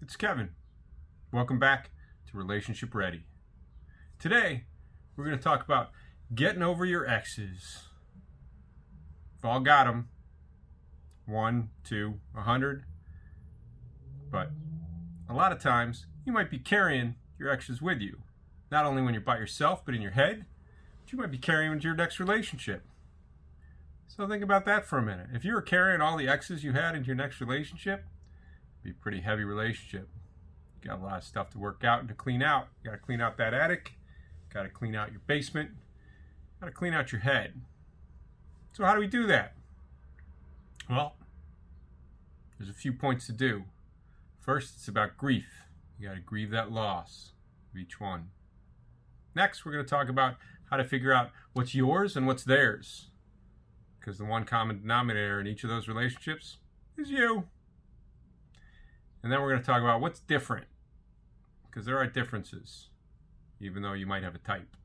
it's Kevin. Welcome back to Relationship Ready. Today, we're going to talk about getting over your exes. We've all got them. 1, 2, 100. But a lot of times, you might be carrying your exes with you. Not only when you're by yourself, but in your head. But you might be carrying into your next relationship. So think about that for a minute. If you were carrying all the exes you had into your next relationship, be a pretty heavy relationship. You got a lot of stuff to work out and to clean out. You got to clean out that attic. Got to clean out your basement. Got to clean out your head. So how do we do that? Well, there's a few points to do. First, it's about grief. You got to grieve that loss of each one. Next, we're going to talk about how to figure out what's yours and what's theirs. Because the one common denominator in each of those relationships is you. And then we're going to talk about what's different, because there are differences, even though you might have a type.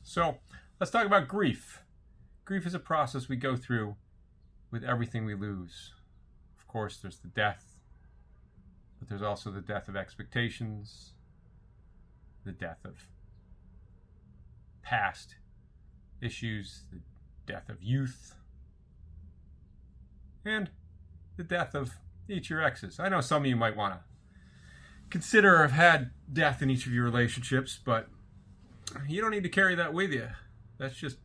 So let's talk about grief. Grief is a process we go through with everything we lose. Of course, there's the death, but there's also the death of expectations, the death of past issues, the death of youth, and the death of each of your exes. I know some of you might want to consider or have had death in each of your relationships, but you don't need to carry that with you. That's just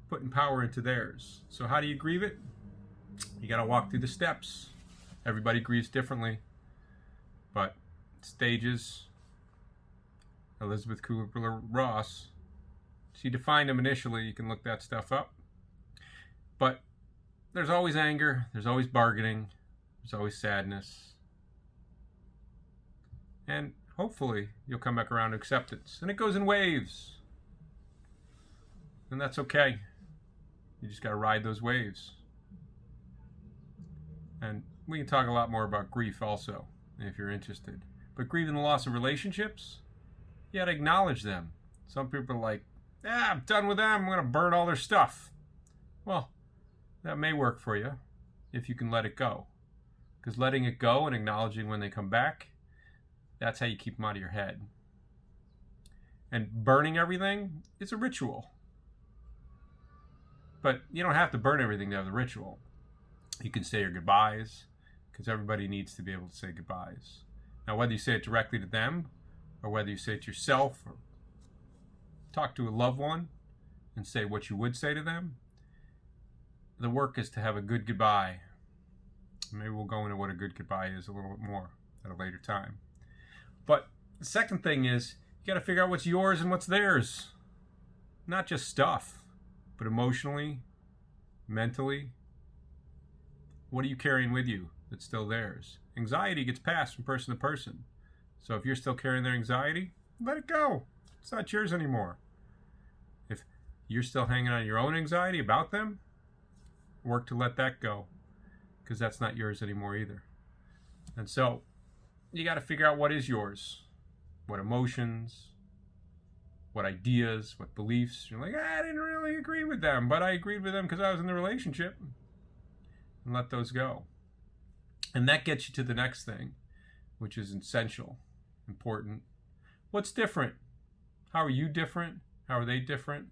putting power into theirs. So how do you grieve it? You got to walk through the steps. Everybody grieves differently, but stages. Elizabeth Kubler-Ross, she defined them initially. You can look that stuff up. But there's always anger. There's always bargaining. There's always sadness. And hopefully you'll come back around to acceptance. And it goes in waves. And that's okay. You just got to ride those waves. And we can talk a lot more about grief also, if you're interested. But grieving the loss of relationships, you got to acknowledge them. Some people are like, I'm done with them. I'm going to burn all their stuff. Well, that may work for you if you can let it go. Because letting it go and acknowledging when they come back, that's how you keep them out of your head. And burning everything, it's a ritual. But you don't have to burn everything to have the ritual. You can say your goodbyes, because everybody needs to be able to say goodbyes. Now, whether you say it directly to them, or whether you say it to yourself, or talk to a loved one and say what you would say to them, the work is to have a good goodbye. Maybe we'll go into what a good goodbye is a little bit more at a later time. But the second thing is, you got to figure out what's yours and what's theirs. Not just stuff, but emotionally, mentally. What are you carrying with you that's still theirs? Anxiety gets passed from person to person. So if you're still carrying their anxiety, let it go. It's not yours anymore. If you're still hanging on your own anxiety about them, work to let that go. Because that's not yours anymore either. And so you got to figure out what is yours. What emotions, what ideas, what beliefs. You're like, I didn't really agree with them, but I agreed with them because I was in the relationship. And let those go. And that gets you to the next thing, which is essential, important. What's different? How are you different? How are they different?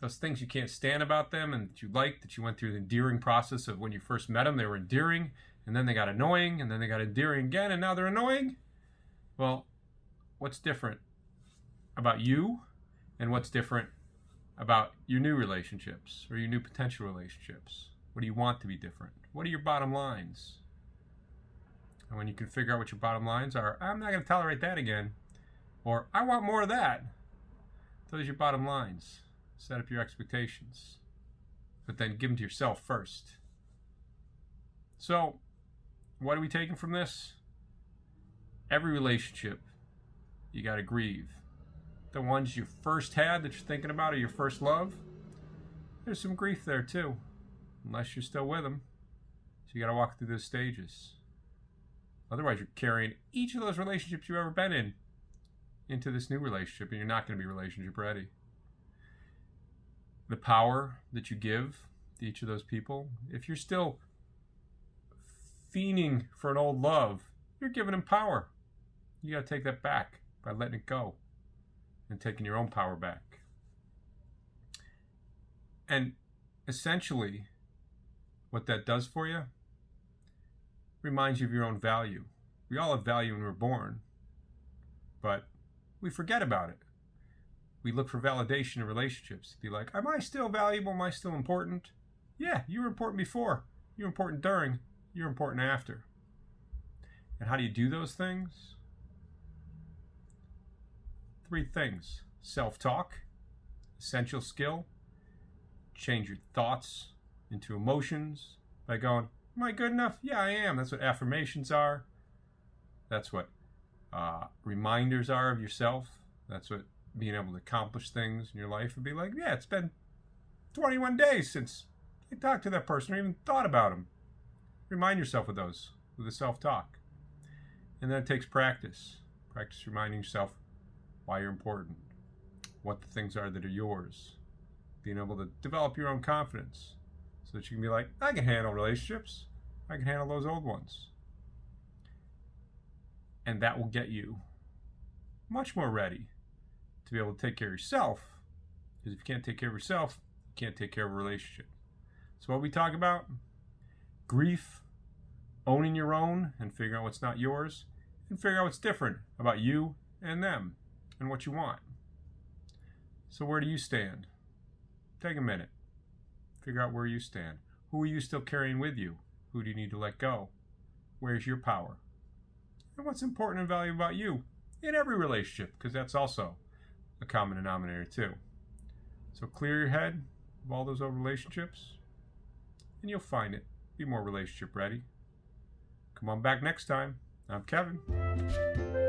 Those things you can't stand about them and that you like, that you went through the endearing process of when you first met them, they were endearing, and then they got annoying, and then they got endearing again, and now they're annoying? Well, what's different about you, and what's different about your new relationships, or your new potential relationships? What do you want to be different? What are your bottom lines? And when you can figure out what your bottom lines are, I'm not going to tolerate that again, or I want more of that. Those are your bottom lines. Set up your expectations, but then give them to yourself first. So, what are we taking from this? Every relationship, you got to grieve. The ones you first had that you're thinking about or your first love, there's some grief there too, unless you're still with them. So you got to walk through those stages. Otherwise, you're carrying each of those relationships you've ever been in into this new relationship, and you're not going to be relationship ready. The power that you give to each of those people, if you're still fiending for an old love, you're giving them power. You got to take that back by letting it go and taking your own power back. And essentially, what that does for you reminds you of your own value. We all have value when we're born, but we forget about it. We look for validation in relationships. Be like, am I still valuable? Am I still important? Yeah, you were important before. You were important during. You're important after. And how do you do those things? 3 things. Self-talk, essential skill. Change your thoughts into emotions by going, am I good enough? Yeah, I am. That's what affirmations are. That's what reminders are of yourself. That's what being able to accomplish things in your life would be like. Yeah, it's been 21 days since I talked to that person or even thought about them. Remind yourself of those with the self-talk. And then it takes practice. Practice reminding yourself why you're important, what the things are that are yours. Being able to develop your own confidence so that you can be like, I can handle relationships. I can handle those old ones. And that will get you much more ready to be able to take care of yourself. Because if you can't take care of yourself, you can't take care of a relationship. So what we talk about, grief, owning your own and figuring out what's not yours, and figuring out what's different about you and them and what you want. So where do you stand? Take a minute. Figure out where you stand. Who are you still carrying with you? Who do you need to let go? Where's your power? And what's important and valuable about you in every relationship, because that's also a common denominator too. So clear your head of all those old relationships, and you'll find it. Be more relationship ready. Come on back next time. I'm Kevin.